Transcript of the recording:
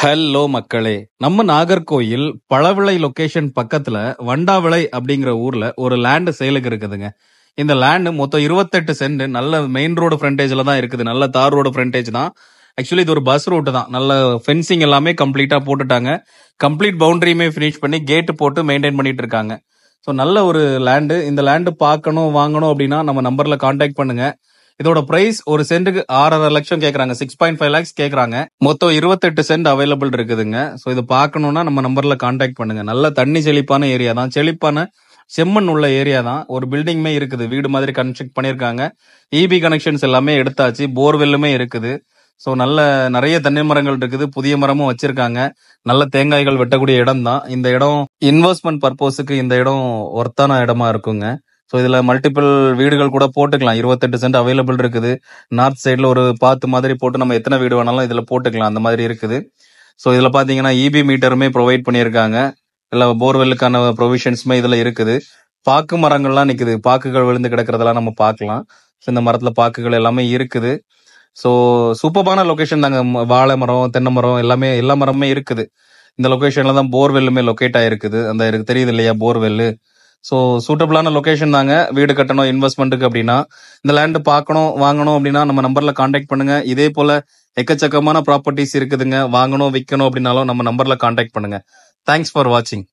Hello மக்களே, நம்ம Nagercoil Pazhavilai location பக்கத்துல வண்டாவிளை அப்படிங்கிற ஊர்ல ஒரு லேண்ட் சேலுக்கு இருக்குதுங்க. இந்த லேண்ட் மொத்தம் 28 சென்ட். நல்ல மெயின் ரோடு ஃப்ரண்டேஜ்ல தான் இருக்குது. நல்ல தார் ரோடு ஃப்ரண்டேஜ் தான். ஆக்சுவலி இது ஒரு பஸ் ரூட் தான். நல்ல ஃபென்சிங் எல்லாமே கம்ப்ளீட்டா போட்டுட்டாங்க. கம்ப்ளீட் பவுண்டரியுமே ஃபினிஷ் பண்ணி கேட் போட்டு மெயின்டைன் பண்ணிட்டு இருக்காங்க. ஸோ நல்ல ஒரு லேண்டு. இந்த லேண்டு பார்க்கணும் வாங்கணும் அப்படின்னா நம்ம நம்பர்ல கான்டாக்ட் பண்ணுங்க. இதோட பிரைஸ் ஒரு சென்ட்டுக்கு 6.5 லட்சம் கேக்குறாங்க. 6.5 lakhs கேக்குறாங்க. மொத்தம் 28 சென்ட் அவைலபிள் இருக்குதுங்க. சோ இது பார்க்கணும்னா நம்ம நம்பர்ல கான்டாக்ட் பண்ணுங்க. நல்ல தண்ணி செழிப்பான ஏரியா தான். செழிப்பான செம்மண் உள்ள ஏரியா தான். ஒரு பில்டிங்குமே இருக்குது. வீடு மாதிரி கன்ஸ்ட்ரக்ட் பண்ணிருக்காங்க. இபி கனெக்ஷன்ஸ் எல்லாமே எடுத்தாச்சு. போர்வெல்லுமே இருக்குது. சோ நல்ல நிறைய தென்னை மரங்கள் இருக்குது. புதிய மரமும் வச்சிருக்காங்க. நல்ல தேங்காய்கள் வெட்டக்கூடிய இடம் தான். இந்த இடம் இன்வெஸ்ட்மெண்ட் பர்பஸுக்கு இந்த இடம் ஒர்த்தான இடமா இருக்குங்க. ஸோ இதுல மல்டிபிள் வீடுகள் கூட போட்டுக்கலாம். 28 சென்ட் அவைலபிள் இருக்குது. நார்த் சைட்ல ஒரு பாத்து மாதிரி போட்டு நம்ம எத்தனை வீடு வேணாலும் இதுல போட்டுக்கலாம். அந்த மாதிரி இருக்குது. ஸோ இதுல பாத்தீங்கன்னா இபி மீட்டருமே ப்ரொவைட் பண்ணியிருக்காங்க. இல்ல போர்வெல்லுக்கான ப்ரொவிஷன்ஸுமே இதுல இருக்குது. பாக்கு மரங்கள்லாம் நிக்குது. பாக்குகள் விழுந்து கிடக்கிறதெல்லாம் நம்ம பார்க்கலாம். ஸோ இந்த மரத்துல பாக்குகள் எல்லாமே இருக்குது. ஸோ சூப்பரான லொகேஷன் தாங்க. வாழை மரம், தென்னை மரம் எல்லாமே எல்லா மரமுமே இருக்குது. இந்த லொகேஷன்ல தான் போர்வெல்லுமே லொகேட் ஆயிருக்குது. அந்த இருக்கு தெரியுது இல்லையா போர்வெல்லு. ஸோ சூட்டபிளான லொகேஷன் தாங்க. வீடு கட்டணும் இன்வெஸ்ட்மெண்ட்டுக்கு அப்படின்னா, இந்த லேண்ட் பார்க்கணும் வாங்கணும் அப்படின்னா நம்ம நம்பர்ல கான்டாக்ட் பண்ணுங்க. இதே போல எக்கச்சக்கமான ப்ராப்பர்ட்டிஸ் இருக்குதுங்க. வாங்கணும் விற்கணும் அப்படின்னாலும் நம்ம நம்பர்ல கான்டாக்ட் பண்ணுங்க. தேங்க்ஸ் ஃபார் வாட்சிங்.